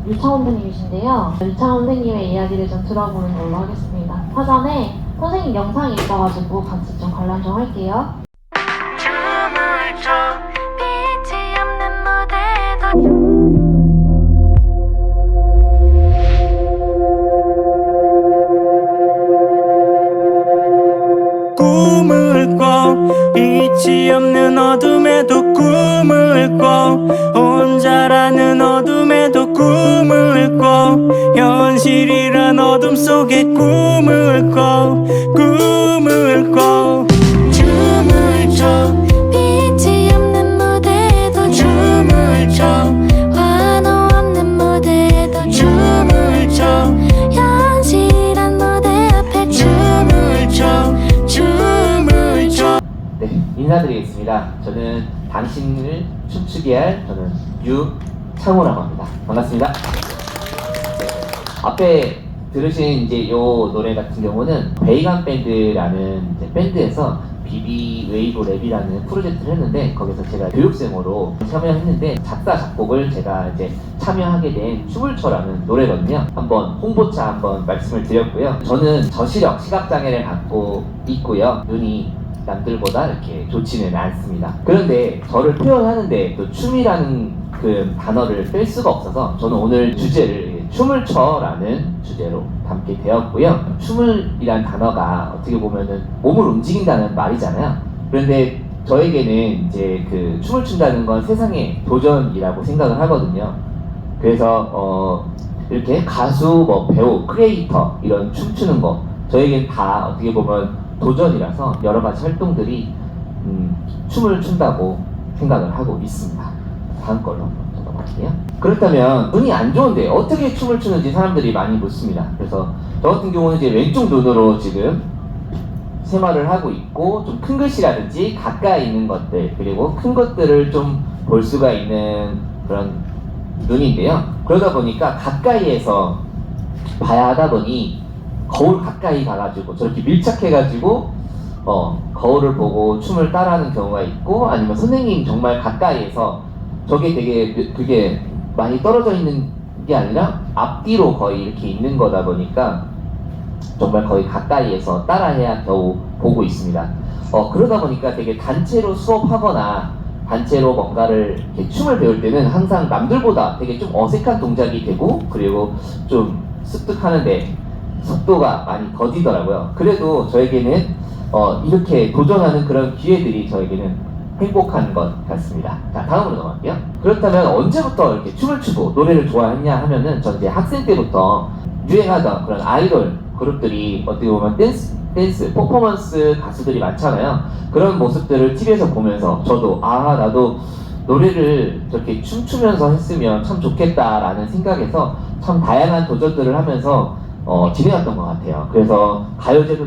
유창원 선생님이신데요. 유창원 선생님의 이야기를 좀 들어보는 걸로 하겠습니다. 사전에 선생님 영상이 있어가지고 같이 좀 관람 좀 할게요. 춤을 춰 빛이 없는 무대도 꿈을 꿔 빛이 없는 어둠에도 꿈을 꿔 혼자라는 어둠에도 꿈을 꿔 현실이란 어둠 속에 꿈을 꿔 꿈을 꿔 춤을 춰 빛이 없는 무대도 춤을 춰 환호 없는 무대도 춤을 춰 현실한 무대 앞에 춤을 춰 춤을 춰. 네, 인사드리겠습니다. 저는 당신을 춤추게 할 저는 유창호라고 합니다. 반갑습니다. 네, 앞에 들으신 이제 요 노래 같은 경우는 베이간 밴드라는 이제 밴드에서 비비 웨이브 랩이라는 프로젝트를 했는데 거기서 제가 교육생으로 참여했는데 작사 작곡을 제가 이제 참여하게 된 춤을 춰라는 노래거든요. 한번 홍보차 한번 말씀을 드렸고요. 저는 저시력 시각장애를 갖고 있고요. 눈이 남들보다 이렇게 좋지는 않습니다. 그런데 저를 표현하는데 또 춤이라는 그 단어를 뺄 수가 없어서 저는 오늘 주제를 춤을 춰라는 주제로 담게 되었고요. 춤을이란 단어가 어떻게 보면은 몸을 움직인다는 말이잖아요. 그런데 저에게는 이제 그 춤을 춘다는 건 세상의 도전이라고 생각을 하거든요. 그래서 이렇게 가수, 뭐 배우, 크리에이터 이런 춤추는 거 저에겐 다 어떻게 보면 도전이라서 여러 가지 활동들이 춤을 춘다고 생각을 하고 있습니다. 다음 걸로 넘어갈게요. 그렇다면 눈이 안 좋은데 어떻게 춤을 추는지 사람들이 많이 묻습니다. 그래서 저 같은 경우는 이제 왼쪽 눈으로 지금 생활을 하고 있고 좀 큰 글씨라든지 가까이 있는 것들 그리고 큰 것들을 좀 볼 수가 있는 그런 눈인데요. 그러다 보니까 가까이에서 봐야 하다 보니 거울 가까이 가가지고 저렇게 밀착해가지고 거울을 보고 춤을 따라하는 경우가 있고 아니면 선생님 정말 가까이에서 저게 되게 그게 많이 떨어져 있는 게 아니라 앞뒤로 거의 이렇게 있는 거다 보니까 정말 거의 가까이에서 따라해야 겨우 보고 있습니다. 그러다 보니까 되게 단체로 수업하거나 단체로 뭔가를 이렇게 춤을 배울 때는 항상 남들보다 되게 좀 어색한 동작이 되고 그리고 좀 습득하는데 속도가 많이 더디더라고요. 그래도 저에게는 이렇게 도전하는 그런 기회들이 저에게는 행복한 것 같습니다. 자, 다음으로 넘어갈게요. 그렇다면 언제부터 이렇게 춤을 추고 노래를 좋아했냐 하면은 전 이제 학생 때부터 유행하던 그런 아이돌 그룹들이 어떻게 보면 댄스, 퍼포먼스 가수들이 많잖아요. 그런 모습들을 TV에서 보면서 저도 나도 노래를 저렇게 춤추면서 했으면 참 좋겠다라는 생각에서 참 다양한 도전들을 하면서 진행했던 것 같아요. 그래서 가요제도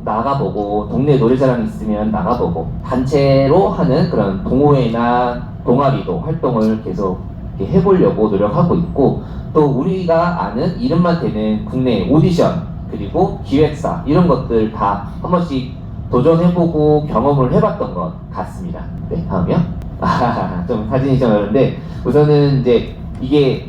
나가보고 동네 노래자랑 있으면 나가보고 단체로 하는 그런 동호회나 동아리도 활동을 계속 해보려고 노력하고 있고 또 우리가 아는 이름만 되는 국내 오디션 그리고 기획사 이런 것들 다 한 번씩 도전해보고 경험을 해봤던 것 같습니다. 네, 다음이요. 좀 사진이 좀 어려운데 우선은 이제 이게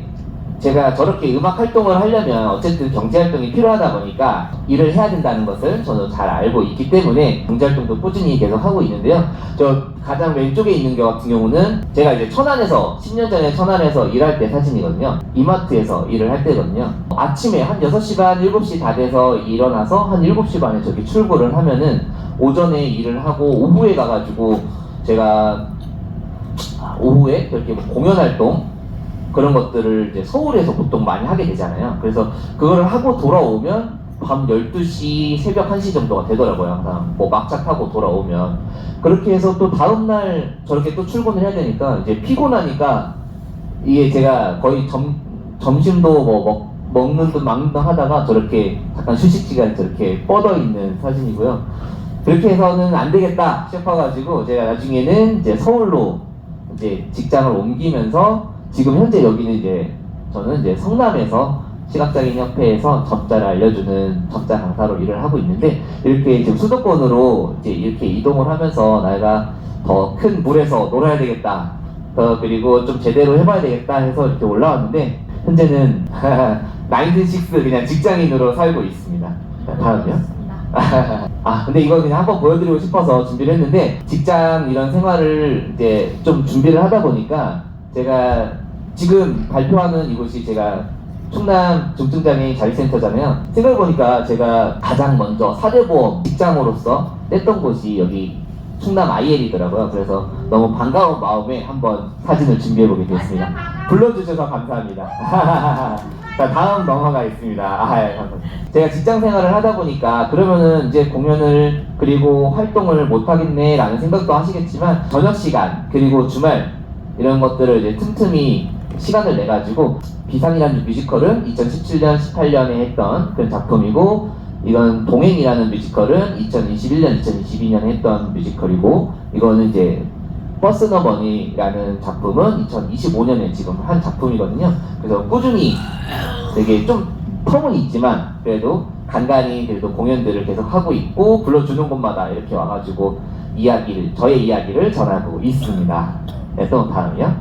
제가 저렇게 음악 활동을 하려면 어쨌든 경제 활동이 필요하다 보니까 일을 해야 된다는 것을 저는 잘 알고 있기 때문에 경제 활동도 꾸준히 계속 하고 있는데요. 저 가장 왼쪽에 있는 것 같은 경우는 제가 이제 천안에서 10년 전에 천안에서 일할 때 사진이거든요. 이마트에서 일을 할 때거든요. 아침에 한 6시 반, 7시 다 돼서 일어나서 한 7시 반에 저기 출근을 하면은 오전에 일을 하고 오후에 가가지고 제가 오후에 그렇게 뭐 공연 활동 그런 것들을 이제 서울에서 보통 많이 하게 되잖아요. 그래서 그거를 하고 돌아오면 밤 12시, 새벽 1시 정도가 되더라고요. 항상 뭐 막차 타고 돌아오면. 그렇게 해서 또 다음날 저렇게 또 출근을 해야 되니까 이제 피곤하니까 이게 제가 거의 점심도 뭐 먹는 듯 막는 듯 하다가 저렇게 잠깐 휴식 시간에 저렇게 뻗어 있는 사진이고요. 그렇게 해서는 안 되겠다 싶어가지고 제가 나중에는 이제 서울로 이제 직장을 옮기면서 지금 현재 여기는 이제 저는 이제 성남에서 시각장애인 협회에서 접자를 알려주는 접자 강사로 일을 하고 있는데 이렇게 지금 수도권으로 이제 이렇게 이동을 하면서 내가 더 큰 물에서 놀아야 되겠다. 그리고 좀 제대로 해봐야 되겠다 해서 이렇게 올라왔는데 현재는 96 그냥 직장인으로 살고 있습니다. 자, 다음이요. 근데 이거 그냥 한번 보여드리고 싶어서 준비를 했는데, 직장 이런 생활을 이제 좀 준비를 하다 보니까 제가 지금 발표하는 이곳이 제가 충남 중증장애인 자립센터잖아요. 생각해보니까 제가 가장 먼저 사대보험 직장으로서 뗐던 곳이 여기 충남 IL이더라고요. 그래서 너무 반가운 마음에 한번 사진을 준비해보게 되었습니다. 불러주셔서 감사합니다. 자, 다음 넘어가겠습니다. 예, 감사합니다. 제가 직장 생활을 하다 보니까 그러면은 이제 공연을 그리고 활동을 못하겠네 라는 생각도 하시겠지만, 저녁 시간 그리고 주말 이런 것들을 이제 틈틈이 시간을 내가지고, 비상이라는 뮤지컬은 2017년, 18년에 했던 그런 작품이고, 이건 동행이라는 뮤지컬은 2021년, 2022년에 했던 뮤지컬이고, 이거는 이제 버스 너머니라는 작품은 2025년에 지금 한 작품이거든요. 그래서 꾸준히 되게 좀 텀은 있지만 그래도 간간히 그래도 공연들을 계속 하고 있고, 불러주는 곳마다 이렇게 와가지고 저의 이야기를 전하고 있습니다. 네, 또 다음이요.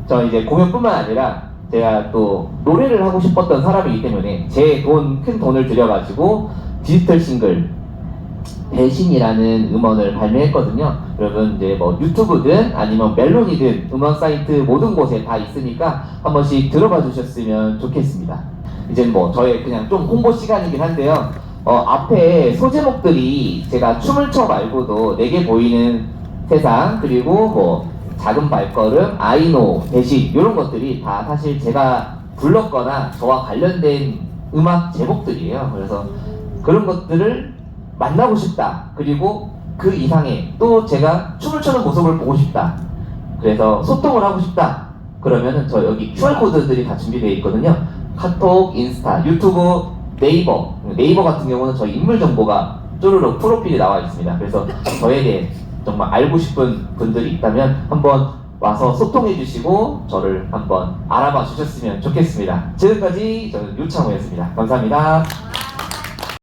저 이제 공연뿐만 아니라 제가 또 노래를 하고 싶었던 사람이기 때문에 큰 돈을 들여가지고 디지털 싱글 배신이라는 음원을 발매했거든요. 여러분 이제 뭐 유튜브든 아니면 멜론이든 음원 사이트 모든 곳에 다 있으니까 한 번씩 들어봐 주셨으면 좋겠습니다. 이제 뭐 저의 그냥 좀 홍보 시간이긴 한데요. 앞에 소제목들이 제가 춤을 춰 말고도 내게 보이는 세상, 그리고 뭐 작은 발걸음, 아이노, 배신 이런 것들이 다 사실 제가 불렀거나 저와 관련된 음악 제목들이에요. 그래서 그런 것들을 만나고 싶다, 그리고 그 이상의 또 제가 춤을 추는 모습을 보고 싶다, 그래서 소통을 하고 싶다, 그러면은 저 여기 QR코드들이 다 준비되어 있거든요. 카톡, 인스타, 유튜브, 네이버 같은 경우는 저희 인물 정보가 쪼르륵 프로필이 나와 있습니다. 그래서 저에 대해 정말 알고 싶은 분들이 있다면 한번 와서 소통해 주시고 저를 한번 알아봐 주셨으면 좋겠습니다. 지금까지 저는 유창호였습니다. 감사합니다.